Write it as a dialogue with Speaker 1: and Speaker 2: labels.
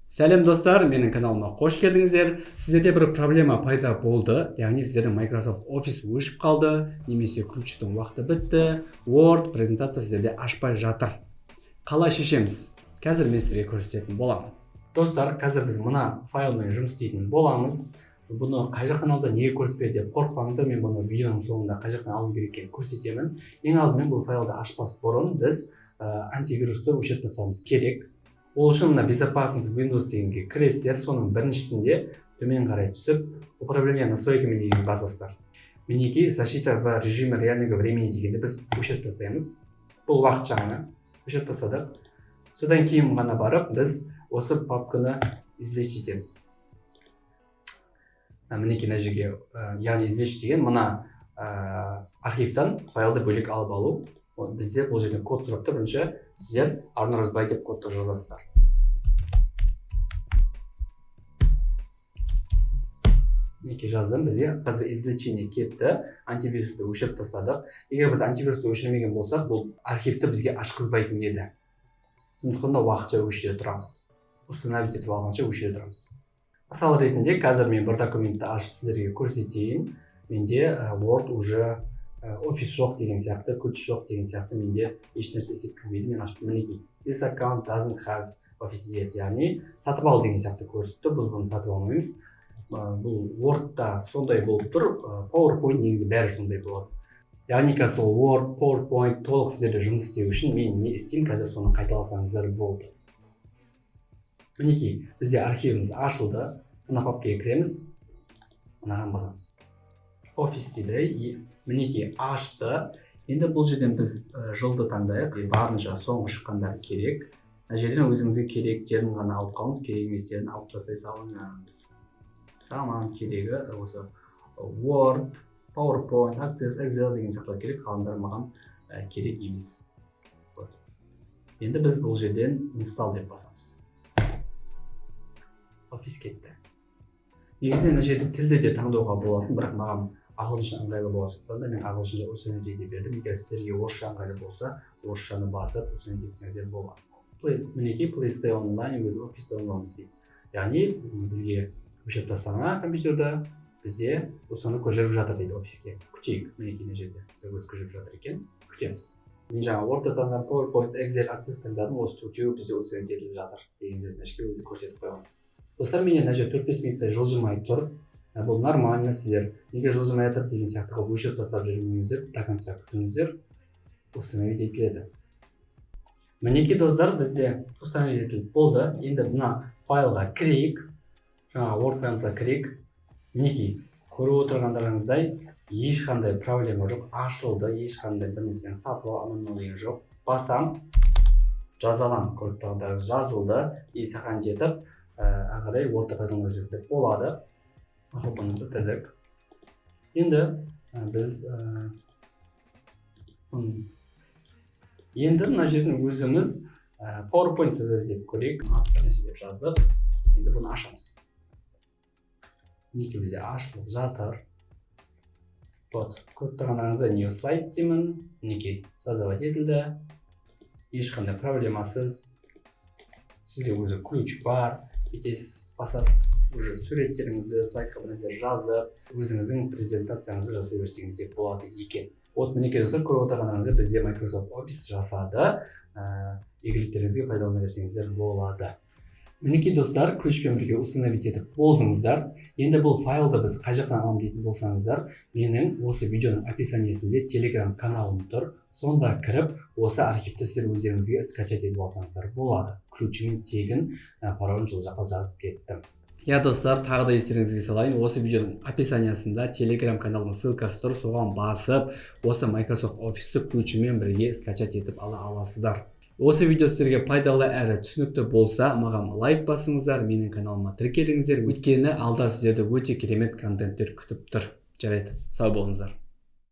Speaker 1: Сәлем достар, менің каналыма қош келдіңіздер. Сіздерде бір проблема пайда болды, яғни сіздердің Microsoft Office өшіп қалды, немесе ключтың уақыты бітті, Word презентация сіздерде ашпай жатыр. Қалай шешеміз? Қазір мен сіздерге көрсететін боламын. Достар, қазір біз мына файлмен жұмыс істейтін боламыз. Бұны қай жақтан алды, неге көрсетпеді деп қорықпаңыздар, мен бұны видеоның соңында қай жақтан алу керек екенін көрсетемін. Ең алдымен бұл файлды ашпас бұрын біз антивирусты өшіріп тастауымыз керек. Ол үшін мына безопасность Windows дегенге кіресіздер, соның біріншісінде төмен қарай түсіп, управление настройками дегенге басасыздар. Мінекей защита в режиме реального времени дегенді біз өшіріп тастаймыз. Бұл уақытша ғана өшіріп тастадық. Содан кейін ғана барып, біз осы папканы извлечь етеміз. Мінекей мына жерге, яғни извлечь деген мына архивтан файлды бөлек алып алу. Бізде бұл жерде код сұрапты, бірінші сіздер arnorazbay деп кодты жазасыздар. Мінекей жаздым, бізге қазір извлечение кетті, антивирусты өшіріп тастадық. Егер біз антивирусты өшірмеген болсақ, бұл архивті бізге ашқызбайтын еді. Сондықтан да уақытша өшіре тұрамыз. Установить етіп алғанша өшіре тұрамыз. Мысал ретінде қазір мен бір документті ашып сіздерге көрсетейін. Менде Word уже Office жоқ деген сияқты, ключ жоқ деген сияқты менде еш нәрсе істеткізбейді. Мен ашып мінекей. This account doesn't have Office yet, яғни сатып ал деген сияқты көрсетті. Біз бұны сатып алмаймыз. Бұл Word'да сондай болып тұр, PowerPoint негізі бәрі сондай болады. Яғни қазір Word, PowerPoint толық сіздерде жұмыс істеу үшін мен не істеймін, қазір соны қайталасаңыздар болды. Мінекей, бізде архивіміз ашылды. Мына папкаға кіреміз. Мынаған басамыз. Office дейді, мінекей ашты. Енді бұл жерден біз жылды таңдайық, барынша соңғы шыққандары керек. Мына жерден өзіңізге керектерін ғана алып қалыңыз, керек еместерін алып тастай салыңыз. Саман керегі осы Word, PowerPoint, Access, Excel деген сияқтылар керек, қалғандары маған керек емес. Енді біз бұл жерден install деп басамыз. Office кетті. Негізінен мына жерде тілді де таңдауға болатын, бірақ маған ағылшынша ыңғайлы болғандықтан мен ағылшынша Usanity деп бердім. Егер сіздерге орысша ыңғайлы болса, орысшаны басып Usanity десеңіздер болады. Мінекей Please stay online with Office downloads дейді. Яғни бізге өшіріп тастаған компьютерді бізде осыны көшіріп жатыр дейді офиске. Күтейік, мінекей мына жерде өз көшіріп жатыр екен. Күтеміз. Мен жаңа Word'да таңдап PowerPoint, Excel, Access таңдадым, осы төртеуі бізде Usanity етіліп жатыр деген жерден өзі көрсетіп қойған. Достар, менен мына жер 4-5 минуттай жылжымай тұр. Бұл нормально, сіздер егер жылжымай жатыр деген сияқты қылып өшіріп тастап жүрмеңіздер, до конца күтіңіздер, установить етіледі. Мінекей достар, бізде установить етіліп болды. Енді мына файлға кірейік. Жаңа Word файлымызға кірейік. Мінекей, көріп отырғандарыңыздай ешқандай проблема жоқ, ашылды, ешқандай бір нәрсені сатып аламын деген жоқ. Басам, жазалам, көріп тұрғандарыңыз жазылды, саған жетіп ағарай Word'да пайдаланып болады. Бұны бітірдік. Енді біз мына жерден өзіміз PowerPoint создать етіп көрейік. Атқа нәрсе деп жаздық. Енді бұны ашамыз. Мінекей бізде ашылып жатыр. Көріп тұрғандарыңызда new slide деймін. Мінекей создавать етілді. Ешқандай проблемасыз. Сізде өзі ключ бар. Бүйтесіз, басасыз, уже суреттеріңізді, слайдқа бір нәрсе жазып, өзіңіздің презентацияңызды жасай берсеңіз болады екен. Мінекей достар, көріп отырғандарыңызда бізде Microsoft Office жасады. Игіліктеріңізге пайдалана берсеңіздер болады. Мінекей достар, ключпен бірге установить етіп болдыңыздар. Енді бұл файлды біз қай жақтан аламын дейтін болсаңыздар, менің осы видеоның описаниесінде Telegram каналым тұр. Сонда кіріп, осы архивті сіздер өздеріңізге скачать етіп алсаңыздар болады. Ключімін тегін паролін жыл жаққа жазып кеттім. Достар, тағы да естеріңізге салайын, осы видеоның описаниясында Telegram каналының ссылкасы тұр, соған басып, осы Microsoft Office-ті ключімен бірге скачать етіп ала аласыздар. Осы видео сіздерге пайдалы әрі түсінікті болса, маған лайк басыңыздар, менің каналыма тіркеліңіздер, өйткені алда сіздерді өте керемет контенттер күтіп тұр. Жарайды, сау болыңыздар.